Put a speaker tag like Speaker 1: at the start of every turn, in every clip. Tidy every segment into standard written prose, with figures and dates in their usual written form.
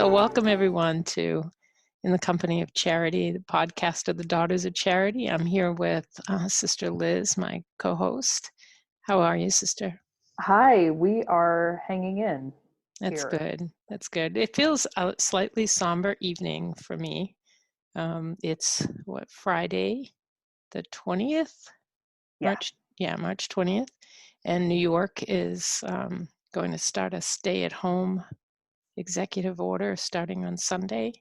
Speaker 1: So welcome everyone to In the Company of Charity, the podcast of the Daughters of Charity. I'm here with Sister Liz, my co-host. How are you, Sister?
Speaker 2: Hi, we are hanging in.
Speaker 1: That's
Speaker 2: here.
Speaker 1: good. That's good. It feels a slightly somber evening for me. It's Friday, the 20th?
Speaker 2: Yeah.
Speaker 1: March 20th. And New York is going to start a stay-at-home executive order starting on Sunday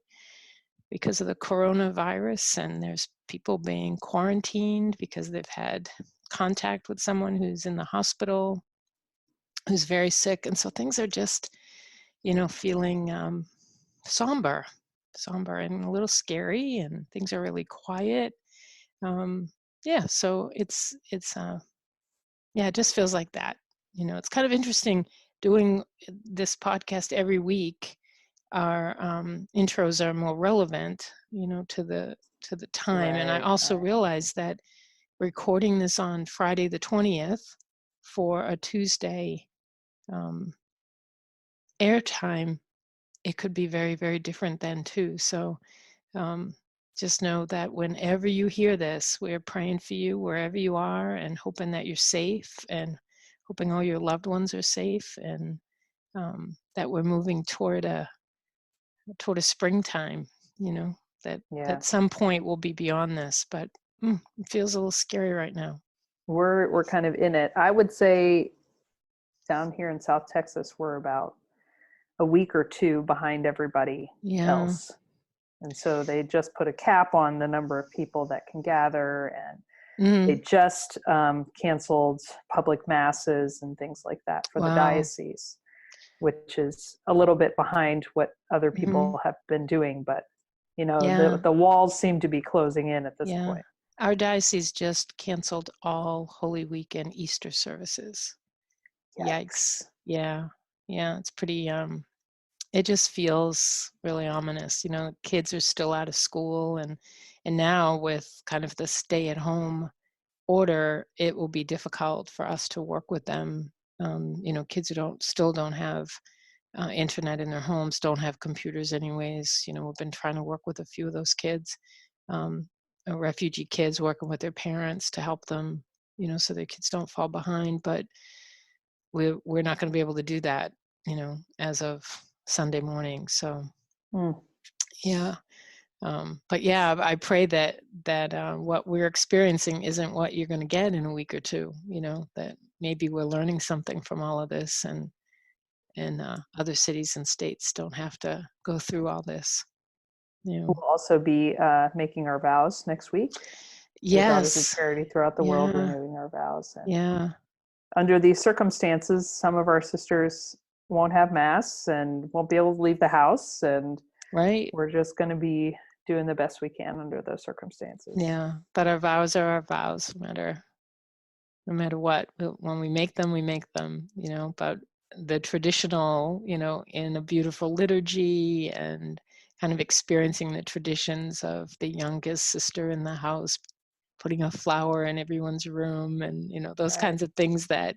Speaker 1: because of the coronavirus, and there's people being quarantined because they've had contact with someone who's in the hospital, who's very sick. And so things are just, feeling somber and a little scary, and things are really quiet. So it just feels like that. It's kind of interesting doing this podcast every week. Our intros are more relevant, to the time. And I also realized that recording this on Friday the 20th for a Tuesday airtime, it could be very, very different then too. So just know that whenever you hear this, we're praying for you wherever you are, and hoping that you're safe, and hoping all your loved ones are safe, and that we're moving toward a springtime, that at some point we'll be beyond this, but it feels a little scary right now.
Speaker 2: We're kind of in it. I would say down here in South Texas, we're about a week or two behind everybody else. And so they just put a cap on the number of people that can gather, and they just canceled public masses and things like that for the diocese, which is a little bit behind what other people have been doing. But, the walls seem to be closing in at this point.
Speaker 1: Our diocese just canceled all Holy Week and Easter services. Yikes. Yeah. It's pretty, it just feels really ominous. Kids are still out of school, and now with kind of the stay-at-home order, it will be difficult for us to work with them. Kids who still don't have internet in their homes, don't have computers anyways. We've been trying to work with a few of those kids, refugee kids, working with their parents to help them, so their kids don't fall behind. But we're not going to be able to do that, as of Sunday morning. So but I pray that what we're experiencing isn't what you're going to get in a week or two. That maybe we're learning something from all of this, and other cities and states don't have to go through all this.
Speaker 2: We'll also be making our vows next week.
Speaker 1: Yes.
Speaker 2: The Daughters of Charity throughout the world, renewing our vows. And under these circumstances, some of our sisters won't have mass and won't be able to leave the house, and we're just going to be doing the best we can under those circumstances.
Speaker 1: Yeah, but our vows are our vows, no matter what. When we make them, but the traditional, in a beautiful liturgy, and kind of experiencing the traditions of the youngest sister in the house putting a flower in everyone's room, and those kinds of things that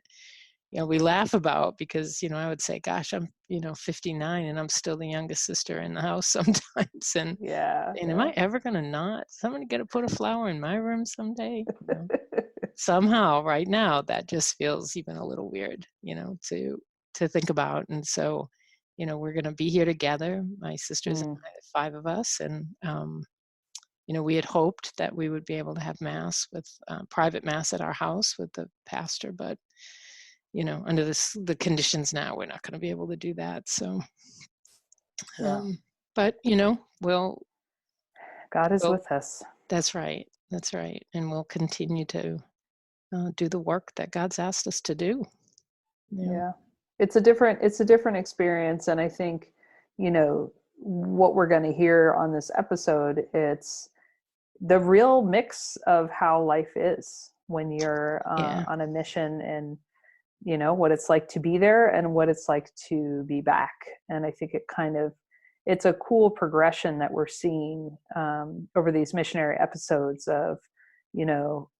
Speaker 1: we laugh about, because I would say, gosh, I'm 59 and I'm still the youngest sister in the house sometimes, and am I ever somebody gonna put a flower in my room someday? Somehow right now that just feels even a little weird, to think about. And so we're going to be here together, my sisters and I, 5 of us, and we had hoped that we would be able to have mass, with private mass at our house with the pastor, but under the conditions now, we're not going to be able to do that. So but
Speaker 2: God is with us.
Speaker 1: That's right. And we'll continue to do the work that God's asked us to do.
Speaker 2: It's a different experience. And I think, what we're going to hear on this episode, it's the real mix of how life is when you're on a mission, and what it's like to be there and what it's like to be back. And I think it's a cool progression that we're seeing over these missionary episodes of,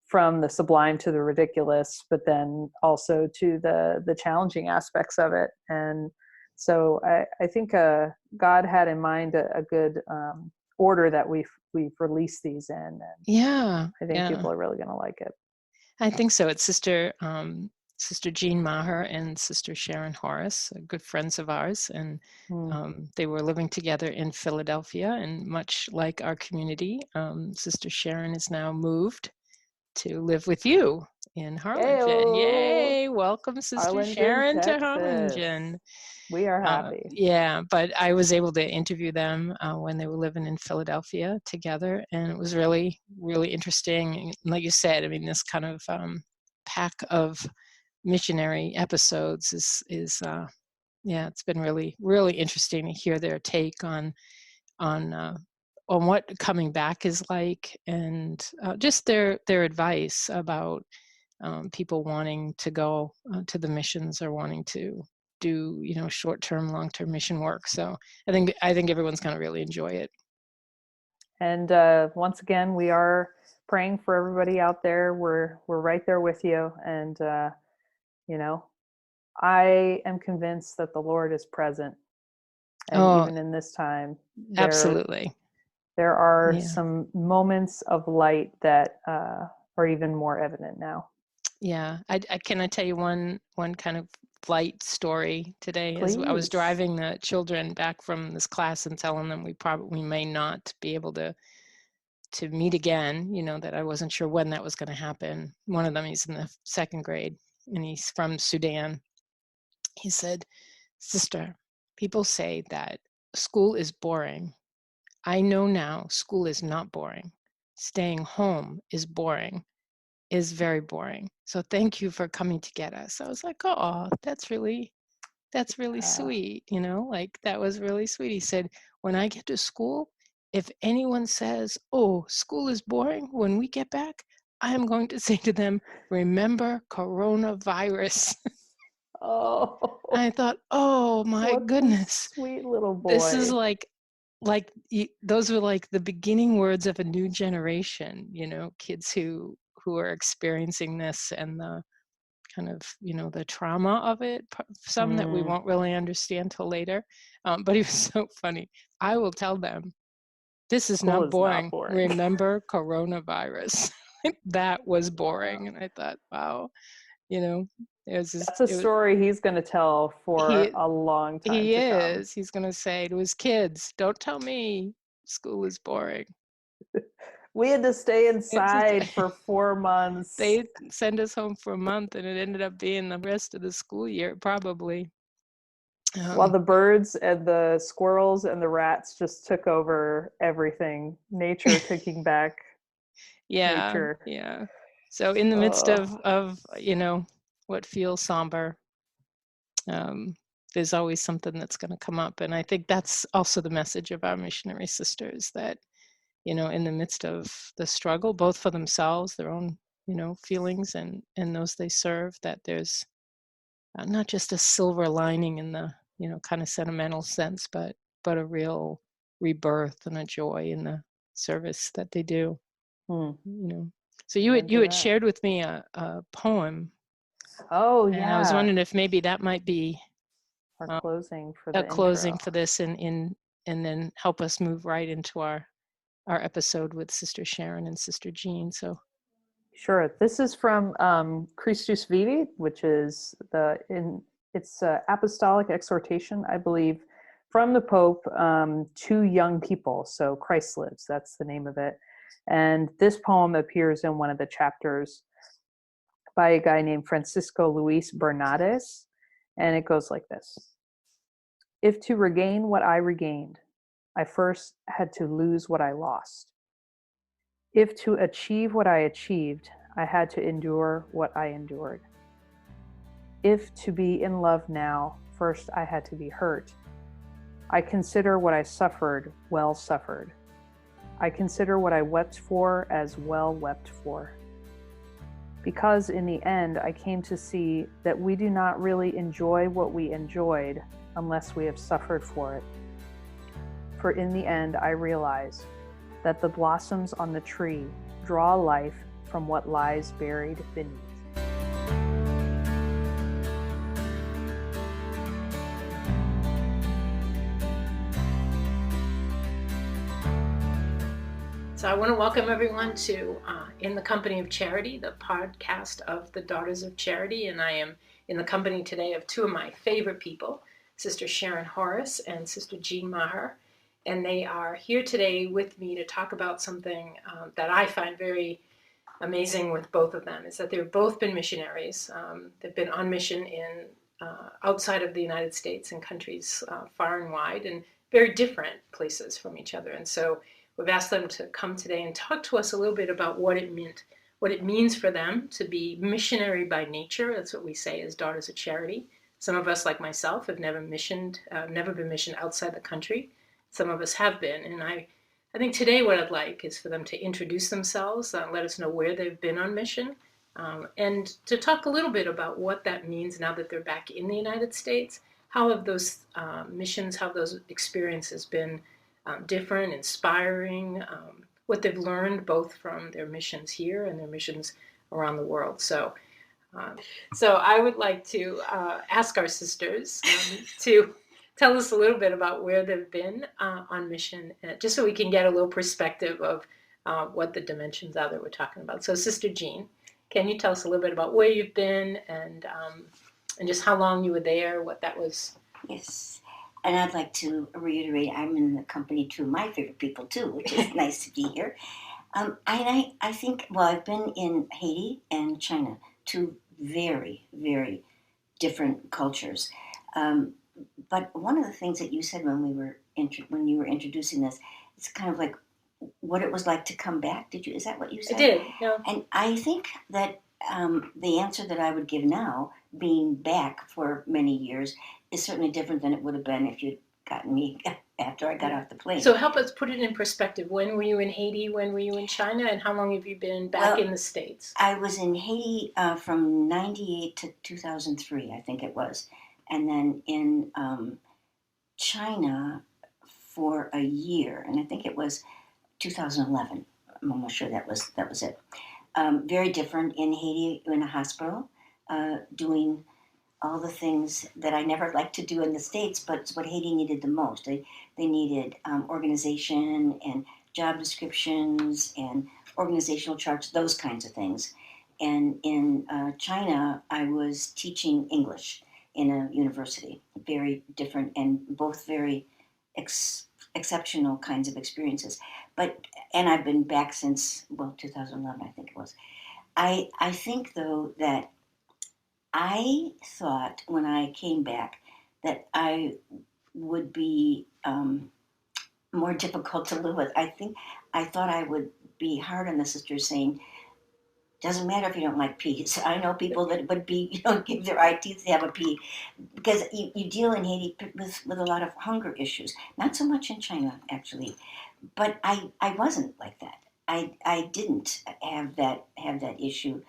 Speaker 2: from the sublime to the ridiculous, but then also to the challenging aspects of it. And So I think God had in mind a good order that we've released these in, and
Speaker 1: Yeah,
Speaker 2: I think
Speaker 1: yeah.
Speaker 2: people are really going to like it.
Speaker 1: I think so. It's Sister Jean Maher and Sister Sharon Horace, good friends of ours, and they were living together in Philadelphia. And much like our community, Sister Sharon is now moved to live with you in Harlingen. Yay! Welcome, Sister Sharon, to Harlingen.
Speaker 2: We are happy.
Speaker 1: Yeah, but I was able to interview them when they were living in Philadelphia together, and it was really, really interesting. Like you said, I mean, this kind of pack of missionary episodes is yeah, it's been really, really interesting to hear their take on what coming back is like, and just their advice about people wanting to go to the missions or wanting to do short-term, long-term mission work. So I think everyone's going to really enjoy it.
Speaker 2: And once again, we are praying for everybody out there. We're right there with you, and I am convinced that the Lord is present, and even in this time,
Speaker 1: absolutely,
Speaker 2: there are some moments of light that are even more evident now.
Speaker 1: Yeah, I tell you one kind of light story today.
Speaker 2: Please.
Speaker 1: As I was driving the children back from this class and telling them we may not be able to meet again, that I wasn't sure when that was going to happen. One of them, he's in the second grade, and he's from Sudan. He said, "Sister, people say that school is boring. I know now school is not boring. Staying home is boring. Is very boring. So thank you for coming to get us." I was like, "Oh, that's really sweet." Like that was really sweet. He said, "When I get to school, if anyone says, 'Oh, school is boring,' when we get back, I am going to say to them, 'Remember coronavirus.'"
Speaker 2: Oh.
Speaker 1: I thought, "Oh my goodness.
Speaker 2: Sweet little boy.
Speaker 1: This is like those were like the beginning words of a new generation, kids who are experiencing this, and the kind of, the trauma of it, some that we won't really understand till later. But it was so funny. I will tell them, "This is not boring. Remember coronavirus." That was boring. And I thought, wow, that's
Speaker 2: a story he's going to tell for a long time to come.
Speaker 1: He's going to say to his kids, "Don't tell me school is boring."
Speaker 2: We had to stay inside for 4 months.
Speaker 1: They sent us home for a month, and it ended up being the rest of the school year, probably.
Speaker 2: While the birds and the squirrels and the rats just took over everything. Nature taking back nature.
Speaker 1: Yeah. So in the midst of what feels somber, there's always something that's going to come up. And I think that's also the message of our missionary sisters, that in the midst of the struggle, both for themselves, their own, feelings, and those they serve, that there's not just a silver lining in the, kind of sentimental sense, but a real rebirth and a joy in the service that they do. So you had shared with me a poem.
Speaker 2: Oh, yeah.
Speaker 1: And I was wondering if maybe that might be
Speaker 2: our closing for
Speaker 1: the closing for this, and then help us move right into our episode with Sister Sharon and Sister Jean. So
Speaker 2: sure. This is from Christus Vivi, which is it's apostolic exhortation, I believe, from the Pope to young people. So Christ Lives, that's the name of it. And this poem appears in one of the chapters by a guy named Francisco Luis Bernades. And it goes like this. If to regain what I regained, I first had to lose what I lost. If to achieve what I achieved, I had to endure what I endured. If to be in love now, first I had to be hurt. I consider what I suffered well suffered. I consider what I wept for as well wept for. Because in the end, I came to see that we do not really enjoy what we enjoyed unless we have suffered for it. For in the end, I realize that the blossoms on the tree draw life from what lies buried beneath.
Speaker 1: So I want to welcome everyone to In the Company of Charity, the podcast of the Daughters of Charity. And I am in the company today of two of my favorite people, Sister Sharon Horace and Sister Jean Maher. And they are here today with me to talk about something that I find very amazing with both of them, is that they've both been missionaries. They've been on mission in outside of the United States in countries far and wide and very different places from each other. And so we've asked them to come today and talk to us a little bit about what it means for them to be missionary by nature. That's what we say as Daughters of Charity. Some of us, like myself, have never been missioned outside the country. Some of us have been, and I think today what I'd like is for them to introduce themselves, let us know where they've been on mission, and to talk a little bit about what that means now that they're back in the United States. How have those missions, how those experiences been different, inspiring, what they've learned both from their missions here and their missions around the world. So I would like to ask our sisters to tell us a little bit about where they've been on mission, just so we can get a little perspective of what the dimensions are that we're talking about. So Sister Jean, can you tell us a little bit about where you've been and just how long you were there, what that was?
Speaker 3: Yes. And I'd like to reiterate, I'm in the company to my favorite people too, which is nice to be here. I think, well, I've been in Haiti and China, two very, very different cultures. But one of the things that you said when you were introducing this, it's kind of like what it was like to come back. Is that what you said?
Speaker 1: I did, yeah.
Speaker 3: And I think that the answer that I would give now, being back for many years, is certainly different than it would have been if you'd gotten me after I got off the plane.
Speaker 1: So help us put it in perspective. When were you in Haiti? When were you in China? And how long have you been back in the States?
Speaker 3: I was in Haiti from 98 to 2003, I think it was. And then in China for a year, and I think it was 2011. I'm almost sure that was it. Very different in Haiti, in a hospital, doing all the things that I never liked to do in the States, but it's what Haiti needed the most. They needed organization and job descriptions and organizational charts, those kinds of things. And in China, I was teaching English in a university, very different and both very exceptional kinds of experiences. And I've been back since, 2011, I think it was. I think, though, that I thought when I came back that I would be more difficult to live with. I thought I would be hard on the sisters, saying, doesn't matter if you don't like peas. I know people that would be, give their eye teeth to have a pea. Because you deal in Haiti with a lot of hunger issues. Not so much in China, actually. But I wasn't like that. I didn't have that issue.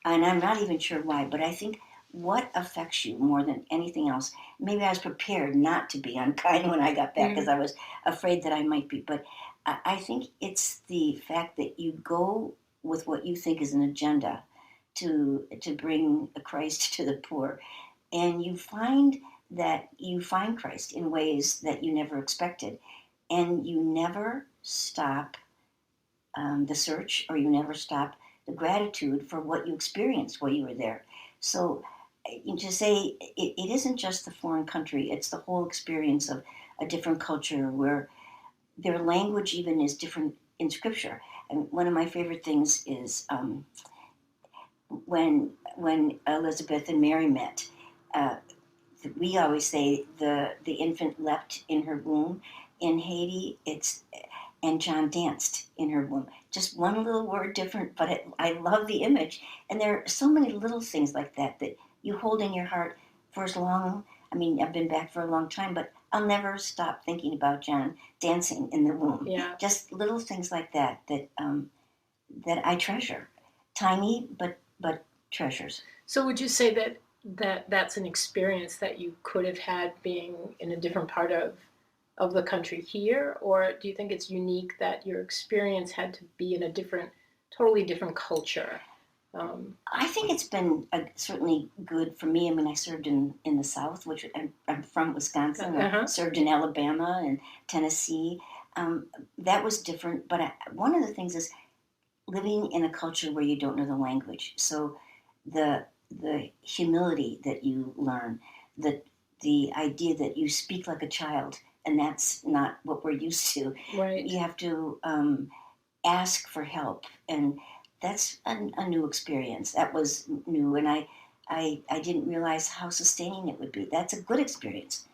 Speaker 3: And I'm not even sure why. But I think what affects you more than anything else, maybe I was prepared not to be unkind when I got back because I was afraid that I might be. But I think it's the fact that you go with what you think is an agenda to bring Christ to the poor. And you find Christ in ways that you never expected. And you never stop the search, or you never stop the gratitude for what you experienced while you were there. So to say it isn't just the foreign country, it's the whole experience of a different culture where their language even is different in Scripture. And one of my favorite things is when Elizabeth and Mary met, we always say the infant leapt in her womb. In Haiti, and John danced in her womb. Just one little word different, but I love the image. And there are so many little things like that you hold in your heart for as long. I mean, I've been back for a long time, but I'll never stop thinking about John dancing in the womb.
Speaker 1: Yeah.
Speaker 3: Just little things like that I treasure. Tiny, but treasures.
Speaker 1: So would you say that's an experience that you could have had being in a different part of the country here, or do you think it's unique that your experience had to be in a totally different culture?
Speaker 3: I think it's been certainly good for me. I mean, I served in the South, which I'm from Wisconsin. I served in Alabama and Tennessee. that was different. But one of the things is living in a culture where you don't know the language. So the humility that you learn, the idea that you speak like a child, and that's not what we're used to.
Speaker 1: Right.
Speaker 3: You have to ask for help, and that's a new experience. That was new, and I didn't realize how sustaining it would be. That's a good experience.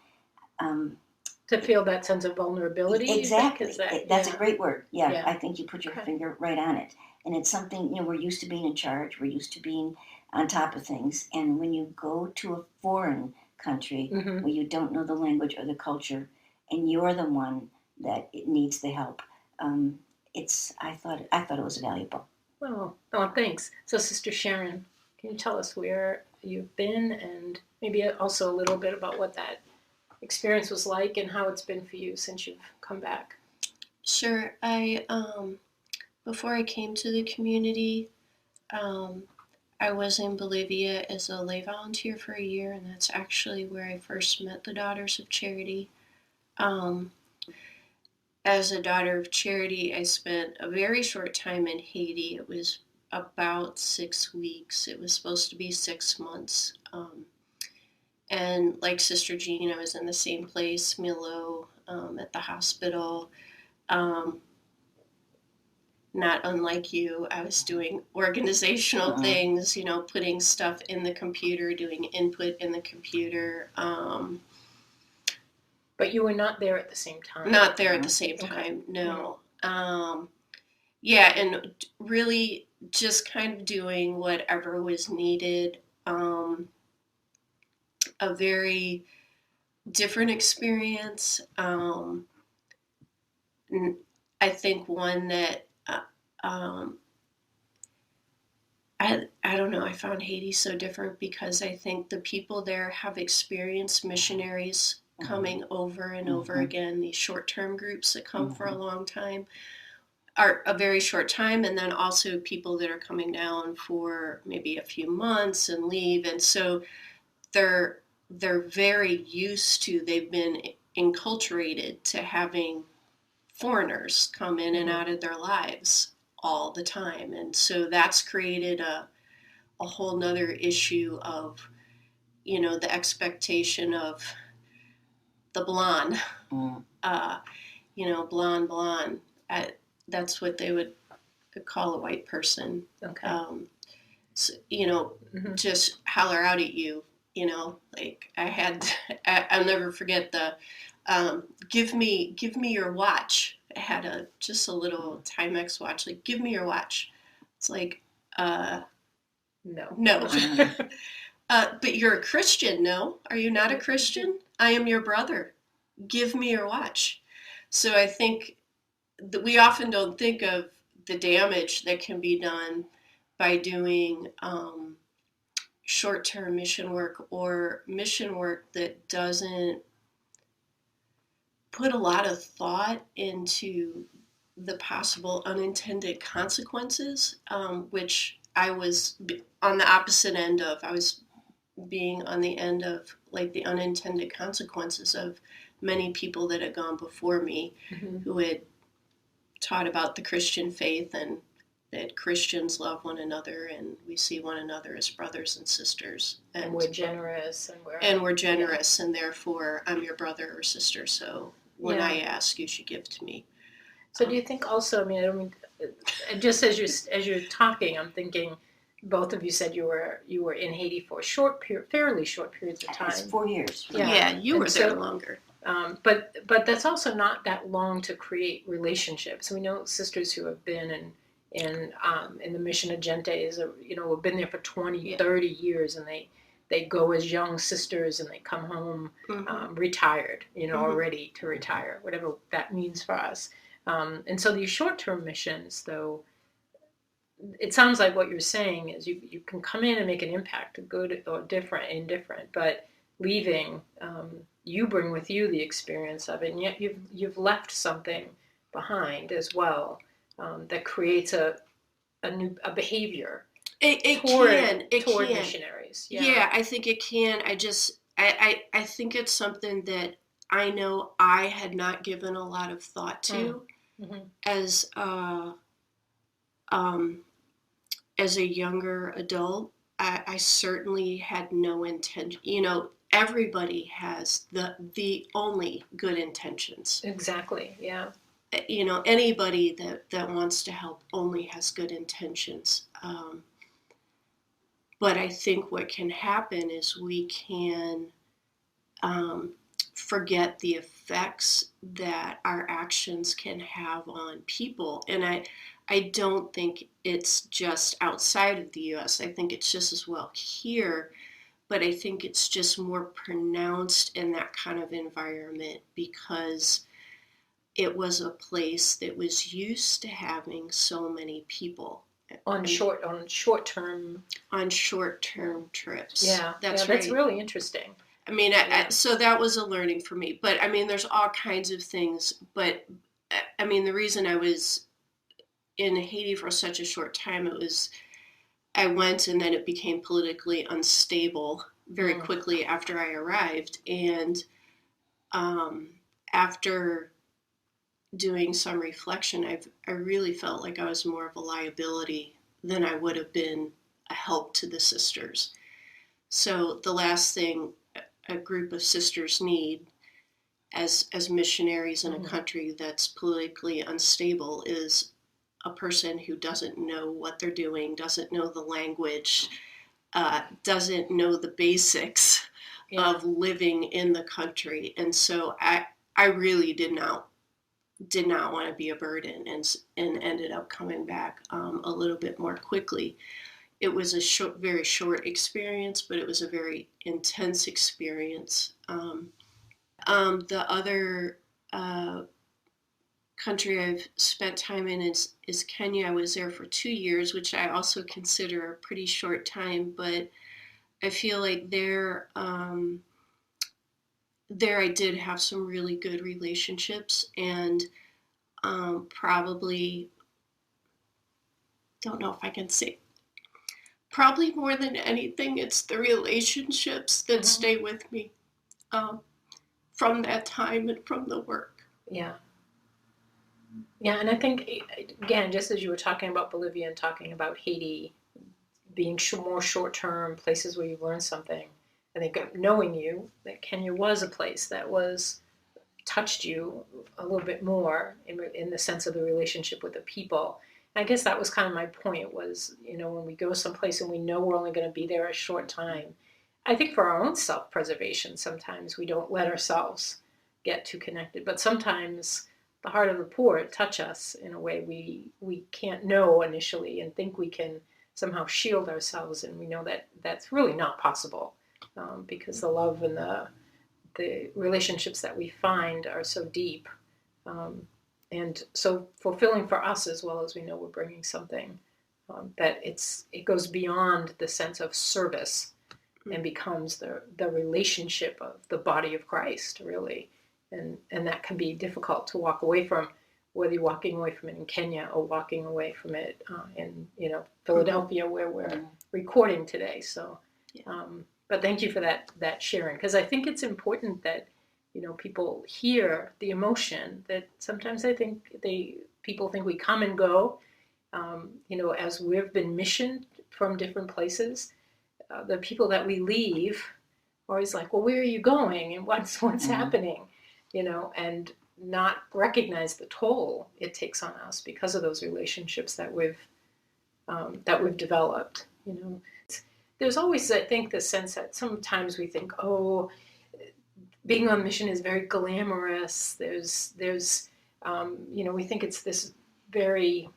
Speaker 1: To feel that sense of vulnerability.
Speaker 3: Exactly. That's a great word. Yeah,
Speaker 1: Yeah.
Speaker 3: I think you put your finger right on it. And it's something, we're used to being in charge. We're used to being on top of things. And when you go to a foreign country
Speaker 1: Mm-hmm.
Speaker 3: where you don't know the language or the culture, and you're the one that it needs the help, I thought it was valuable.
Speaker 1: Oh, thanks. So, Sister Sharon, can you tell us where you've been, and maybe also a little bit about what that experience was like and how it's been for you since you've come back?
Speaker 4: Sure. Before I came to the community, I was in Bolivia as a lay volunteer for a year, and that's actually where I first met the Daughters of Charity. As a Daughter of Charity, I spent a very short time in Haiti. It was about 6 weeks. It was supposed to be 6 months. And like Sister Jean, I was in the same place, Milo, at the hospital. Not unlike you, I was doing organizational things, putting stuff in the computer, doing input in the computer.
Speaker 1: But you were not there at the same time.
Speaker 4: Not there at the same time, no. Yeah, and really just kind of doing whatever was needed. A very different experience. I think one that I don't know, I found Haiti so different because I think the people there have experienced missionaries coming over and over again, these short-term groups that come for a long time, are a very short time, and then also people that are coming down for maybe a few months and leave, and so they're very used to, they've been enculturated to having foreigners come in and out of their lives all the time, and so that's created a whole nother issue of the expectation of the blonde, blonde. That's what they would call a white person.
Speaker 1: Okay.
Speaker 4: So, just holler out at you. Like I'll never forget the give me your watch. I had just a little Timex watch. Like, give me your watch. It's like, no. But you're a Christian, no? Are you not a Christian? I am your brother. Give me your watch. So I think that we often don't think of the damage that can be done by doing short-term mission work, or mission work that doesn't put a lot of thought into the possible unintended consequences, which I was on the opposite end of. I was being on the end of like the unintended consequences of many people that had gone before me, who had taught about the Christian faith and that Christians love one another and we see one another as brothers and sisters.
Speaker 1: And we're generous.
Speaker 4: And therefore I'm your brother or sister, so when I ask, you should give to me.
Speaker 1: So do you think also, just as you're talking, I'm thinking, both of you said you were in Haiti for fairly short periods of time.
Speaker 3: It's 4 years.
Speaker 4: Yeah, you were there longer.
Speaker 1: But that's also not that long to create relationships. We know sisters who have been in the mission agentes, have been there for 20, 30 years, and they go as young sisters and they come home retired, or ready to retire, whatever that means for us. And so these short-term missions, though, it sounds like what you're saying is you can come in and make an impact, good or indifferent, but leaving, you bring with you the experience of it, and yet you've left something behind as well, that creates a behavior toward missionaries.
Speaker 4: Yeah, I think it can. I think it's something that I know I had not given a lot of thought to as a younger adult. I certainly had no intention. Everybody has the only good intentions.
Speaker 5: Exactly. Yeah.
Speaker 4: Anybody that wants to help only has good intentions. But I think what can happen is we can forget the effects that our actions can have on people. And I don't think it's just outside of the US. I think it's just as well here, but I think it's just more pronounced in that kind of environment because it was a place that was used to having so many people
Speaker 5: on short-term
Speaker 4: trips.
Speaker 5: Yeah,
Speaker 4: that's
Speaker 5: that's
Speaker 4: right.
Speaker 5: really interesting.
Speaker 4: I mean, so that was a learning for me. But I mean, there's all kinds of things. But I mean, the reason I was in Haiti for such a short time, I went and then it became politically unstable very quickly after I arrived. And after doing some reflection, I really felt like I was more of a liability than I would have been a help to the sisters. So the last thing a group of sisters need as missionaries in a country that's politically unstable is a person who doesn't know what they're doing, doesn't know the language, doesn't know the basics of living in the country. And so I really did not want to be a burden, and ended up coming back a little bit more quickly. It was a very short experience, but it was a very intense experience. The other country I've spent time in is Kenya. I was there for 2 years, which I also consider a pretty short time, but I feel like there I did have some really good relationships, and probably, don't know if I can say, probably more than anything, it's the relationships that stay with me from that time and from the work.
Speaker 5: Yeah. Yeah, and I think, again, just as you were talking about Bolivia and talking about Haiti being more short-term, places where you learn something, I think knowing you, that Kenya was a place that touched you a little bit more in the sense of the relationship with the people. And I guess that was kind of my point was, when we go someplace and we know we're only going to be there a short time, I think for our own self-preservation, sometimes we don't let ourselves get too connected. But sometimes the heart of the poor touch us in a way we can't know initially and think we can somehow shield ourselves. And we know that that's really not possible because the love and the relationships that we find are so deep and so fulfilling for us, as well as we know we're bringing something that it goes beyond the sense of service and becomes the relationship of the body of Christ, really. And that can be difficult to walk away from, whether you're walking away from it in Kenya or walking away from it in Philadelphia, where we're recording today. So, but thank you for that sharing, because I think it's important that people hear the emotion that sometimes people think we come and go. As we've been missioned from different places, the people that we leave are always like, well, where are you going and what's happening? And not recognize the toll it takes on us because of those relationships that we've developed. There's always, I think, the sense that sometimes we think, oh, being on mission is very glamorous. There's we think it's this very,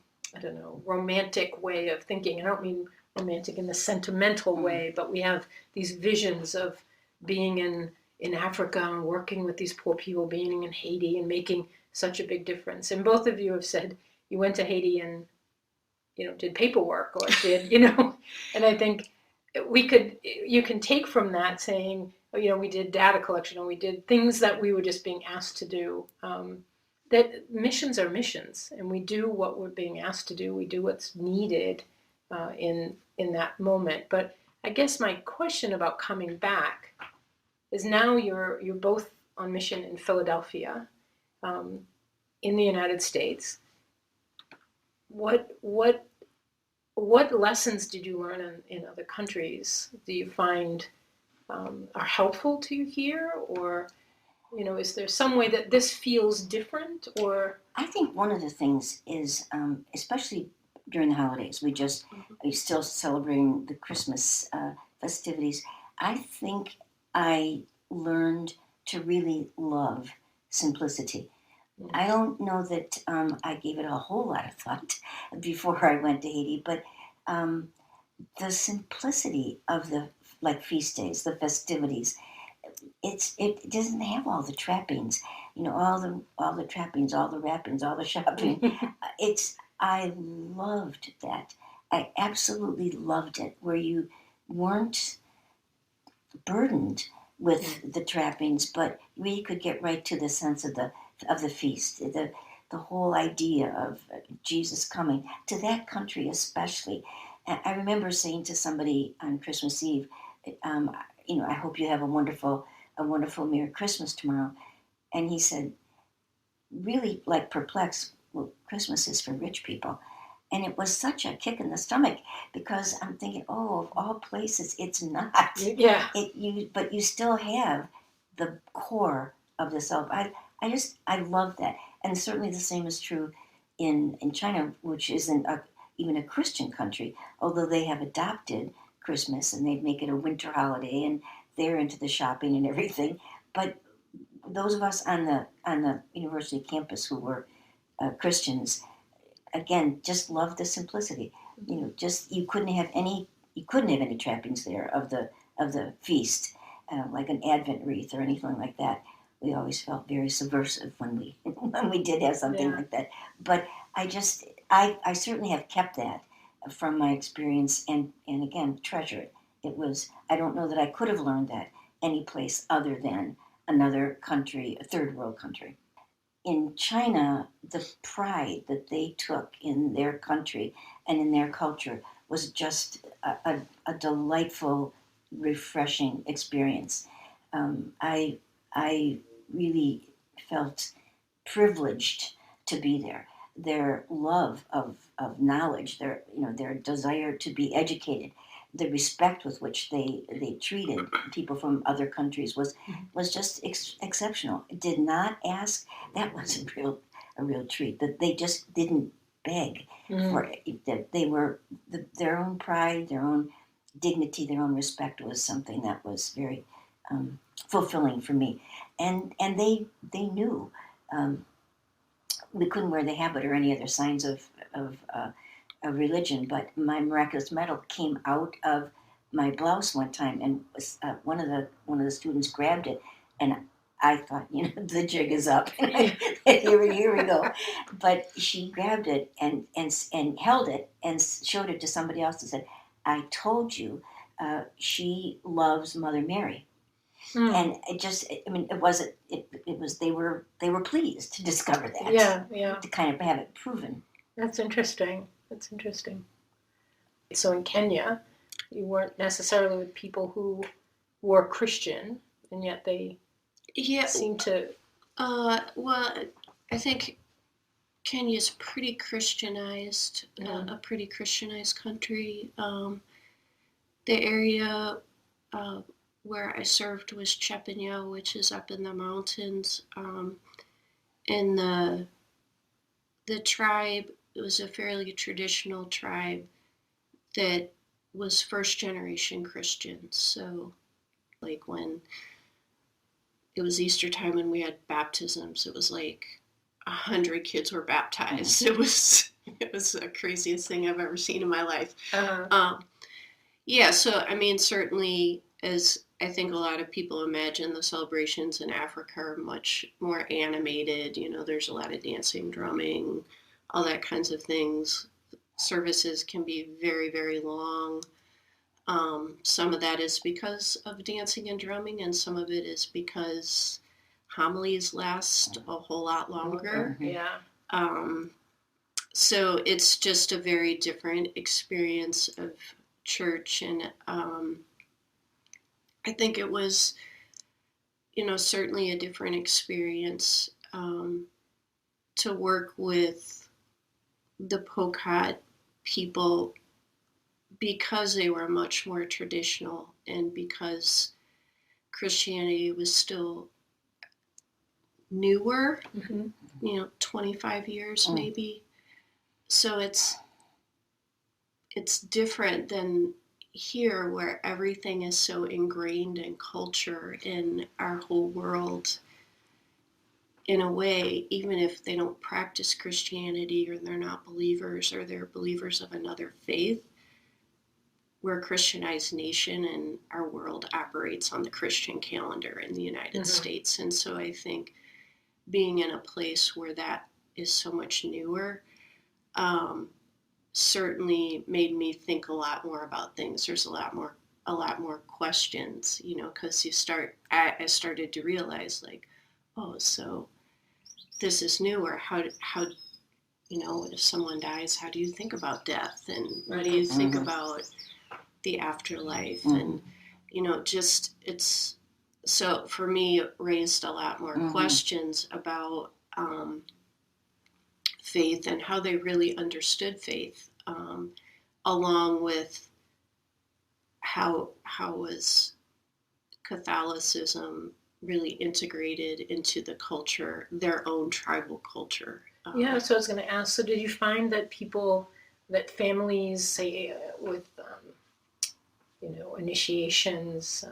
Speaker 5: romantic way of thinking. I don't mean romantic in the sentimental way, but we have these visions of being in Africa and working with these poor people, being in Haiti and making such a big difference. And both of you have said you went to Haiti and, did paperwork or did, and I think you can take from that saying, we did data collection or we did things that we were just being asked to do. That missions are missions, and we do what we're being asked to do. We do what's needed in that moment. But I guess my question about coming back is now you're both on mission in Philadelphia, in the United States. What lessons did you learn in other countries do you find are helpful to you here, or is there some way that this feels different? Or
Speaker 3: I think one of the things is, especially during the holidays, we're still celebrating the Christmas festivities. I think I learned to really love simplicity. I don't know that I gave it a whole lot of thought before I went to Haiti, but the simplicity of the feast days, the festivities, it doesn't have all the trappings, all the trappings, all the wrappings, all the shopping. I loved that. I absolutely loved it, where you weren't burdened with the trappings, but we could get right to the sense of the feast, the whole idea of Jesus coming to that country, especially. I remember saying to somebody on Christmas Eve, I hope you have a wonderful Merry Christmas tomorrow. And he said, really perplexed, well, Christmas is for rich people. And it was such a kick in the stomach, because I'm thinking, oh, of all places, it's not.
Speaker 5: Yeah.
Speaker 3: But you still have the core of the self. I love that. And certainly the same is true in China, which isn't even a Christian country, although they have adopted Christmas and they make it a winter holiday and they're into the shopping and everything. But those of us on the university campus who were Christians, again, just love the simplicity. You couldn't have any trappings there of the feast, like an Advent wreath or anything like that. We always felt very subversive when we did have something like that. But I certainly have kept that from my experience, and again, treasure it. I don't know that I could have learned that any place other than another country, a third world country. In China, the pride that they took in their country and in their culture was just a delightful, refreshing experience. I really felt privileged to be there. Their love of knowledge, their desire to be educated, the respect with which they treated people from other countries was just exceptional. Did not ask. That was a real treat. That they just didn't beg for it. That they were their own pride, their own dignity, their own respect was something that was very fulfilling for me. And they knew. We couldn't wear the habit or any other signs of religion, but my miraculous medal came out of my blouse one time, and one of the students grabbed it, and I thought, the jig is up. Here we go. But she grabbed it and held it and showed it to somebody else and said, "I told you, she loves Mother Mary." And it wasn't. It was. They were pleased to discover that.
Speaker 5: Yeah.
Speaker 3: To kind of have it proven.
Speaker 5: That's interesting. So in Kenya, you weren't necessarily with people who were Christian, and yet they seem to.
Speaker 4: Well, I think Kenya's pretty Christianized, a pretty Christianized country. The area where I served was Chepinyo, which is up in the mountains. And the tribe, it was a fairly traditional tribe that was first generation Christian. So when it was Easter time and we had baptisms, it was 100 kids were baptized. Mm-hmm. It was the craziest thing I've ever seen in my life.
Speaker 5: Uh-huh.
Speaker 4: So certainly, as I think a lot of people imagine, the celebrations in Africa are much more animated. There's a lot of dancing, drumming, all that kinds of things. Services can be very, very long. Some of that is because of dancing and drumming, and some of it is because homilies last a whole lot longer.
Speaker 5: Yeah.
Speaker 4: So it's just a very different experience of church, and I think it was certainly a different experience to work with the Pokot people because they were much more traditional and because Christianity was still newer, 25 years maybe. So it's different than here where everything is so ingrained in culture in our whole world. In a way, even if they don't practice Christianity or they're not believers or they're believers of another faith, we're a Christianized nation and our world operates on the Christian calendar in the United States. And so I think being in a place where that is so much newer certainly made me think a lot more about things. There's a lot more questions, because I started to realize like, oh, so this is newer. How if someone dies, how do you think about death? And what do you think about the afterlife? And, it's, so for me, it raised a lot more questions about faith and how they really understood faith, along with how was Catholicism really integrated into the culture, their own tribal culture.
Speaker 5: So I was going to ask, so did you find that families, say, with, initiations,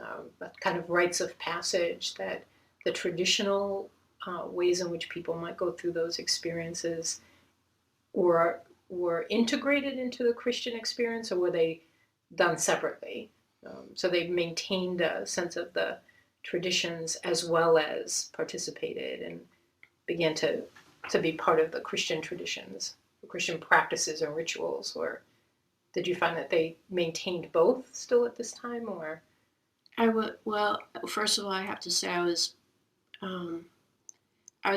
Speaker 5: kind of rites of passage, that the traditional ways in which people might go through those experiences were integrated into the Christian experience, or were they done separately? So they maintained a sense of the traditions as well as participated and began to be part of the Christian traditions, the Christian practices and rituals, or did you find that they maintained both still at this time, or?
Speaker 4: Well, first of all, I have to say I was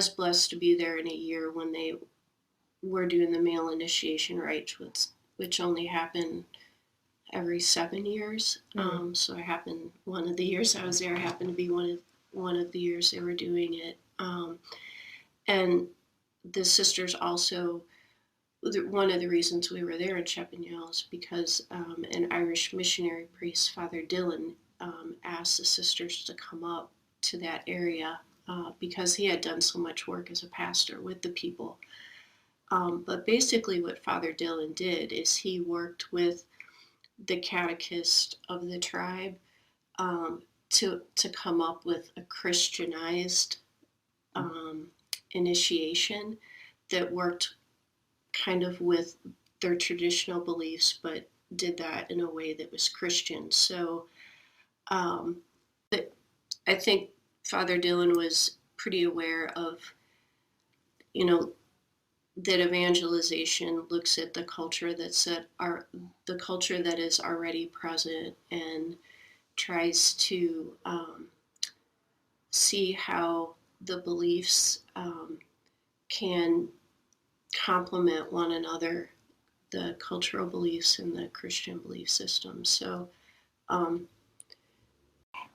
Speaker 4: blessed to be there in a year when they were doing the male initiation rites, which only happened every 7 years. So one of the years I was there happened to be one of the years they were doing it. And the sisters also, one of the reasons we were there in Chepignon is because an Irish missionary priest, Father Dillon, asked the sisters to come up to that area because he had done so much work as a pastor with the people. But basically what Father Dillon did is he worked with the catechist of the tribe to come up with a Christianized initiation that worked kind of with their traditional beliefs, but did that in a way that was Christian. So I think Father Dillon was pretty aware of, that evangelization looks at the culture the culture that is already present and tries to see how the beliefs can complement one another, the cultural beliefs and the Christian belief system. So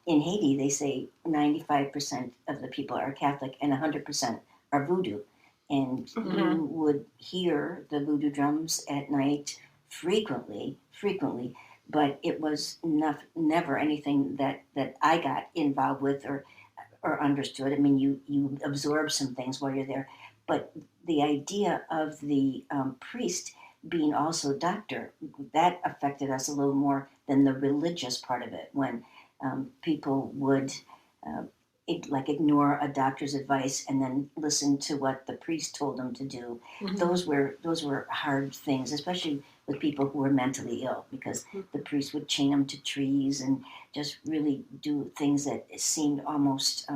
Speaker 3: in Haiti, they say 95% of the people are Catholic and 100% are Voodoo. And you would hear the voodoo drums at night frequently, but it was never anything that I got involved with or understood. I mean, you absorb some things while you're there, but the idea of the priest being also doctor, that affected us a little more than the religious part of it, when people would ignore a doctor's advice and then listen to what the priest told them to do. Those were hard things, especially with people who were mentally ill, because the priest would chain them to trees and just really do things that seemed almost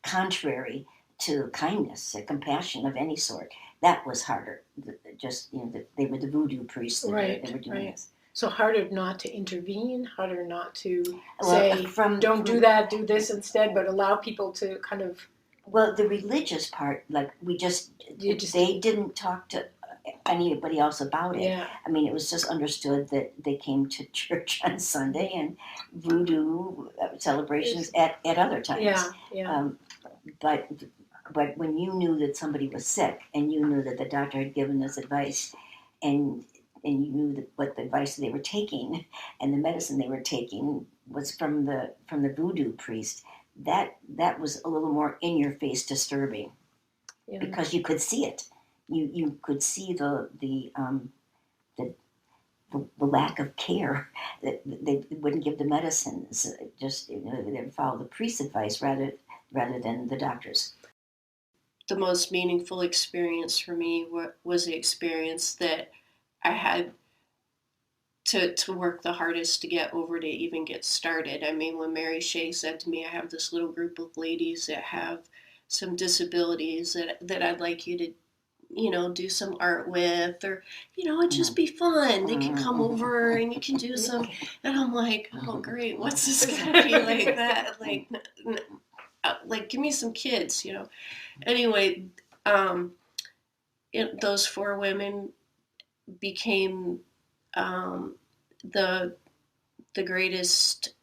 Speaker 3: contrary to kindness and compassion of any sort. That was harder. They were the voodoo priests that they were doing this.
Speaker 5: So harder not to intervene, harder not to say, don't do that, do this instead, but allow people to kind of...
Speaker 3: Well, the religious part, like they didn't talk to anybody else about it.
Speaker 5: Yeah.
Speaker 3: I mean, it was just understood that they came to church on Sunday and voodoo celebrations at other times.
Speaker 5: Yeah. Yeah.
Speaker 3: But when you knew that somebody was sick and you knew that the doctor had given this advice, and you knew that what the advice they were taking and the medicine they were taking was from the voodoo priest, that was a little more in your face disturbing, because you could see it. You could see the lack of care, that they wouldn't give the medicines. Just, they would follow the priest's advice rather than the doctor's.
Speaker 4: The most meaningful experience for me was the experience that I had to work the hardest to get over to even get started. I mean, when Mary Shea said to me, I have this little group of ladies that have some disabilities that I'd like you to, do some art with, or, it'd just be fun. They can come over and you can do some, and I'm like, oh great, what's this gonna be like that? Like give me some kids, Anyway, those 4 women became the greatest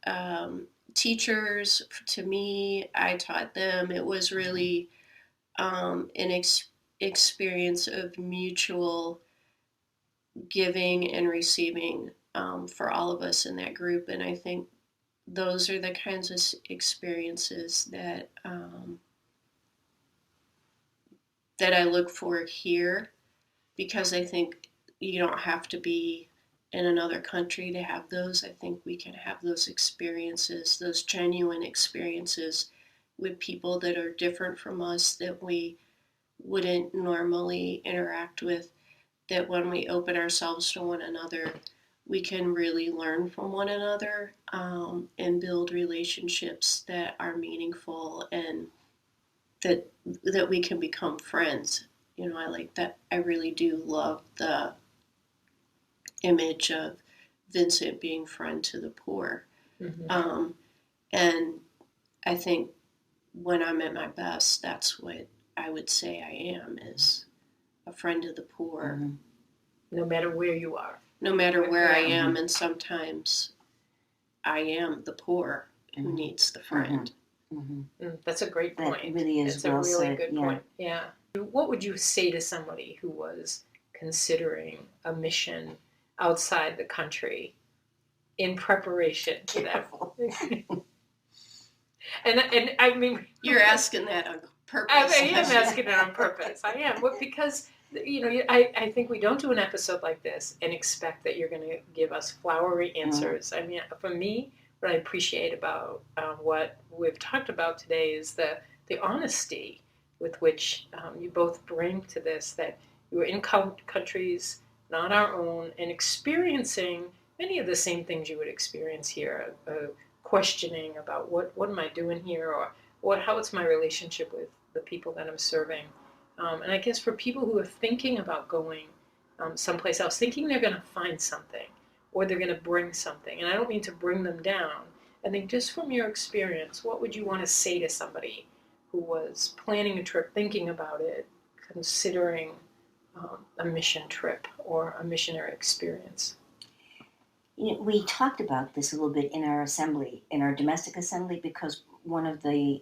Speaker 4: teachers to me. I taught them. It was really an experience of mutual giving and receiving for all of us in that group. And I think those are the kinds of experiences that I look for here, because I think you don't have to be in another country to have those. I think we can have those experiences, those genuine experiences with people that are different from us, that we wouldn't normally interact with, that when we open ourselves to one another, we can really learn from one another, and build relationships that are meaningful, and that we can become friends. I like that. I really do love the image of Vincent being friend to the poor.
Speaker 5: Mm-hmm.
Speaker 4: And I think when I'm at my best, that's what I would say I am, is a friend of the poor.
Speaker 3: Mm-hmm.
Speaker 5: No matter where you are.
Speaker 4: No matter where I am, and sometimes I am the poor who needs the friend.
Speaker 3: Mm-hmm.
Speaker 5: That's a great point.
Speaker 3: That really is
Speaker 5: It's
Speaker 3: well
Speaker 5: a really
Speaker 3: said.
Speaker 5: good point. Yeah. What would you say to somebody who was considering a mission outside the country in preparation to that? and I mean,
Speaker 4: you're asking that on purpose.
Speaker 5: I am asking it on purpose. I am, because I think we don't do an episode like this and expect that you're going to give us flowery answers. I mean, for me, what I appreciate about what we've talked about today is the honesty with which you both bring to this, that you were in countries not our own and experiencing many of the same things you would experience here, questioning about what am I doing here, or how's my relationship with the people that I'm serving. And I guess for people who are thinking about going someplace else, thinking they're going to find something or they're going to bring something, and I don't mean to bring them down, I think just from your experience, what would you want to say to somebody who was planning a trip, thinking about it, considering a mission trip or a missionary experience?
Speaker 3: We talked about this a little bit in our assembly, in our domestic assembly, because one of the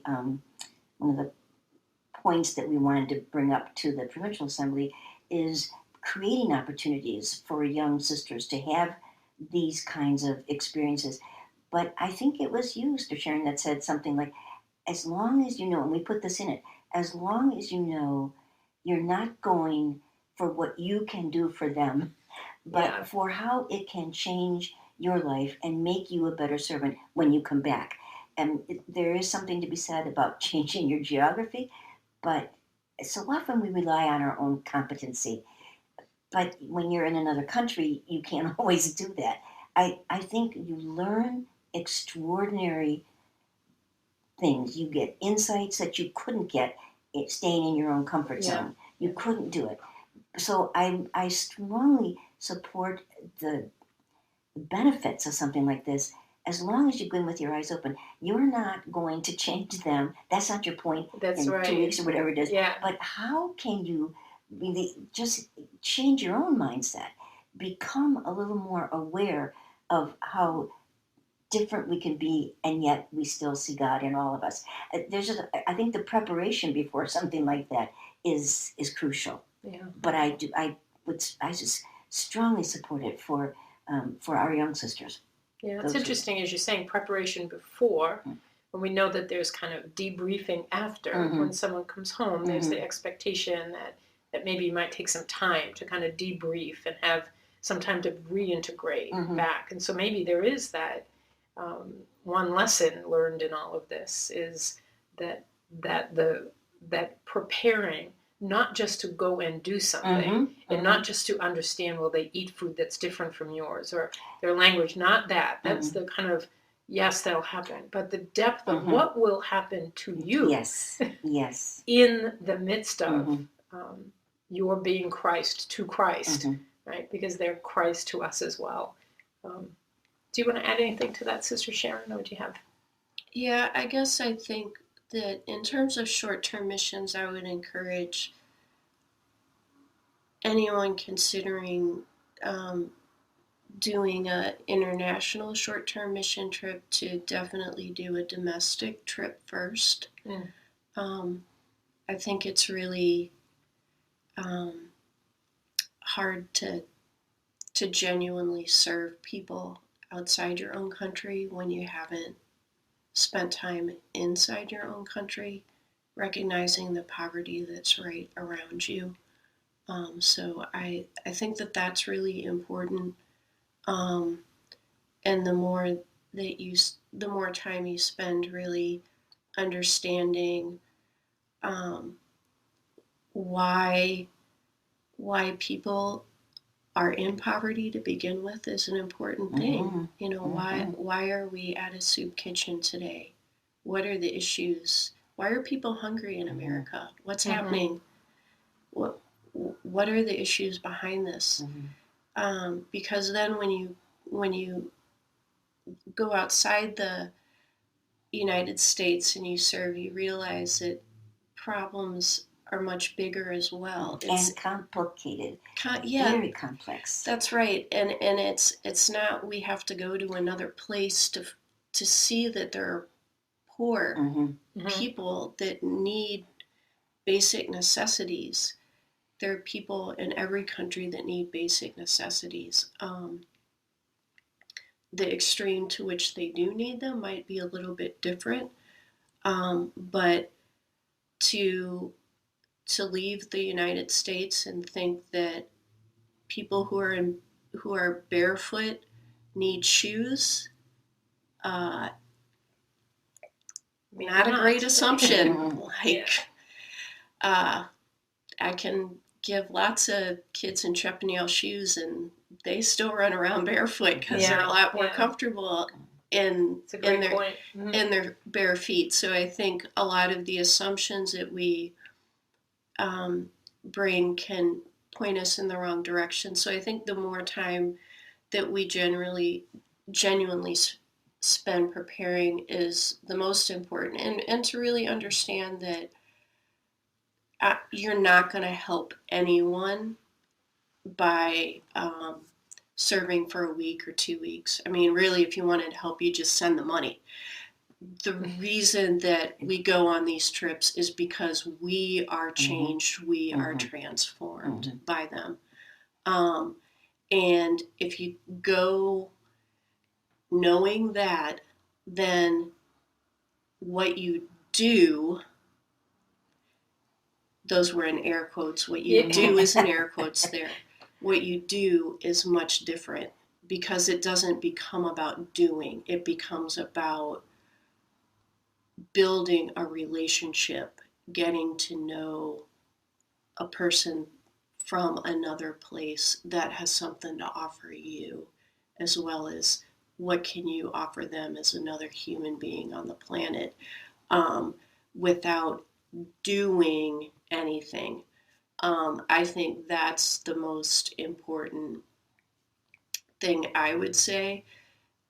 Speaker 3: points that we wanted to bring up to the provincial assembly is creating opportunities for young sisters to have these kinds of experiences. But I think it was you, Sister Sharon, that said something like, as long as you know, and we put this in it, as long as you know you're not going for what you can do for them, but for how it can change your life and make you a better servant when you come back. And there is something to be said about changing your geography, but so often we rely on our own competency. But when you're in another country, you can't always do that. I think you learn extraordinary things. You get insights that you couldn't get staying in your own comfort zone. You couldn't do it. So I strongly support the benefits of something like this. As long as you go in with your eyes open, you're not going to change them. That's not your point.
Speaker 5: That's
Speaker 3: in
Speaker 5: right.
Speaker 3: 2 weeks or whatever it is.
Speaker 5: Yeah.
Speaker 3: But how can you just change your own mindset. Become a little more aware of how different we can be, and yet we still see God in all of us. I think the preparation before something like that is crucial.
Speaker 5: Yeah.
Speaker 3: But I just strongly support it for our young sisters.
Speaker 5: Yeah, it's interesting as you're saying preparation before, when we know that there's kind of debriefing after. When someone comes home, there's the expectation that maybe you might take some time to kind of debrief and have some time to reintegrate back. And so maybe there is that one lesson learned in all of this is that preparing, not just to go and do something, and not just to understand, well, they eat food that's different from yours, or their language, not that. That's the kind of, yes, that'll happen. But the depth of what will happen to you
Speaker 3: yes.
Speaker 5: in the midst of your being Christ to Christ, right? Because they're Christ to us as well. Do you want to add anything to that, Sister Sharon, or do you have?
Speaker 4: Yeah, I guess I think that in terms of short-term missions, I would encourage anyone considering doing an international short-term mission trip to definitely do a domestic trip first. I think it's really hard to genuinely serve people outside your own country when you haven't spent time inside your own country, recognizing the poverty that's right around you. So I think that that's really important. And the more time you spend really understanding why people are in poverty to begin with is an important thing. You know, why are we at a soup kitchen today? What are the issues? Why are people hungry in America? What's happening? What are the issues behind this? Because then when you go outside the United States and you serve, you realize that problems are much bigger as well.
Speaker 3: And complicated. Very complex.
Speaker 4: That's right. And it's not we have to go to another place to see that there are poor people that need basic necessities. There are people in every country that need basic necessities. The extreme to which they do need them might be a little bit different, but to leave the United States and think that people who are barefoot need shoes, not a great assumption. I can give lots of kids in Treppanil shoes and they still run around barefoot because they're a lot more comfortable in their bare feet. So I think a lot of the assumptions that we bring can point us in the wrong direction. So I think the more time that we genuinely spend preparing is the most important, and to really understand that you're not going to help anyone by serving for a week or 2 weeks. I mean, really, if you wanted to help, you just send the money. The reason that we go on these trips is because we are changed, we are transformed by them. And if you go knowing that, then what you do, those were in air quotes, what you do is in air quotes there. What you do is much different because it doesn't become about doing, it becomes about building a relationship, getting to know a person from another place that has something to offer you, as well as what can you offer them as another human being on the planet, without doing anything. I think that's the most important thing I would say.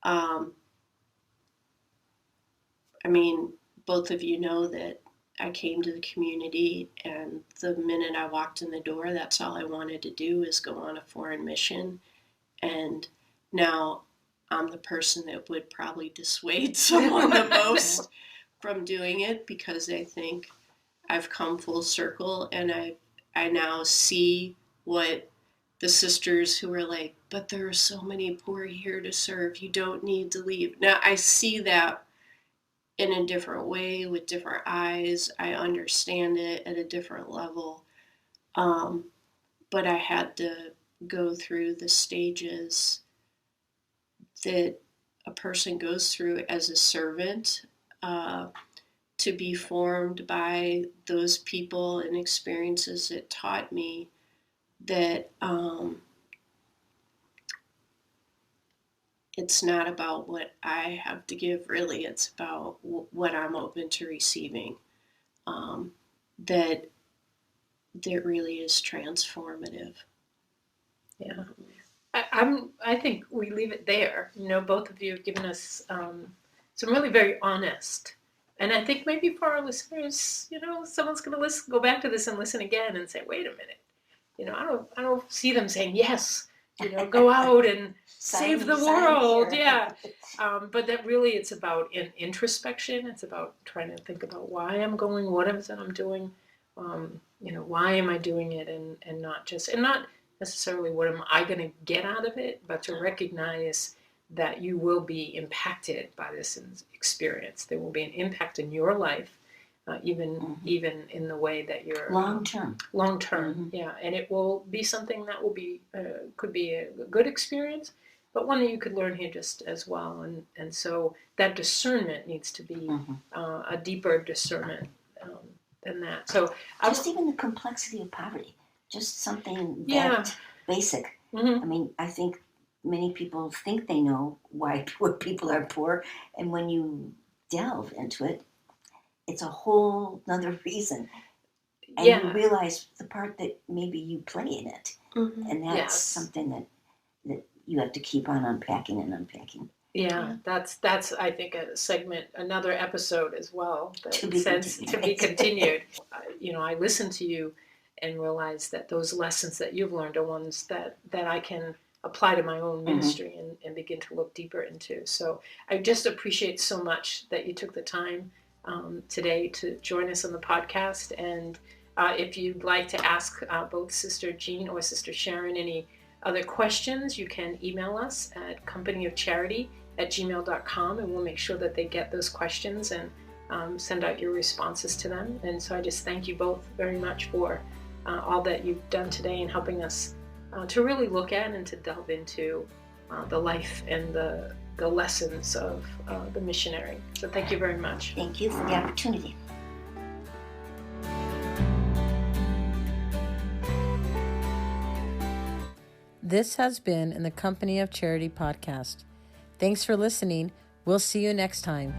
Speaker 4: I mean, both of you know that I came to the community, and the minute I walked in the door, that's all I wanted to do is go on a foreign mission. And now I'm the person that would probably dissuade someone the most from doing it, because I think I've come full circle, and I now see what the sisters who are like, but there are so many poor here to serve, you don't need to leave. Now I see that in a different way, with different eyes. I understand it at a different level. But I had to go through the stages that a person goes through as a servant, to be formed by those people and experiences that taught me that it's not about what I have to give, really. It's about what I'm open to receiving. That really is transformative.
Speaker 5: Yeah. I think we leave it there. Both of you have given us some really very honest. And I think maybe for our listeners, someone's going to go back to this and listen again and say, wait a minute. I don't see them saying, yes, go out and save the world. Yeah. But that really, it's about introspection. It's about trying to think about why I'm going, what is it I'm doing, why am I doing it, and not necessarily what am I going to get out of it, but to recognize that you will be impacted by this experience. There will be an impact in your life, even in the way that you're long term. Yeah, and it will be something that will be could be a good experience, but one that you could learn here just as well. And so that discernment needs to be a deeper discernment than that. So
Speaker 3: just even the complexity of poverty, just something that basic. I mean, I think many people think they know why poor people are poor, and when you delve into it, it's a whole other reason. And you realize the part that maybe you play in it. And that's something that you have to keep on unpacking and unpacking.
Speaker 5: Yeah, that's I think another episode as well that
Speaker 3: to be continued.
Speaker 5: I listen to you and realize that those lessons that you've learned are ones that I can apply to my own ministry and begin to look deeper into. So I just appreciate so much that you took the time today to join us on the podcast. And if you'd like to ask both Sister Jean or Sister Sharon any other questions, you can email us at companyofcharity@gmail.com, and we'll make sure that they get those questions and send out your responses to them. And so I just thank you both very much for all that you've done today in helping us to really look at and to delve into the life and the lessons of the missionary. So thank you very much.
Speaker 3: Thank you for the opportunity.
Speaker 1: This has been in the Company of Charity podcast. Thanks for listening. We'll see you next time.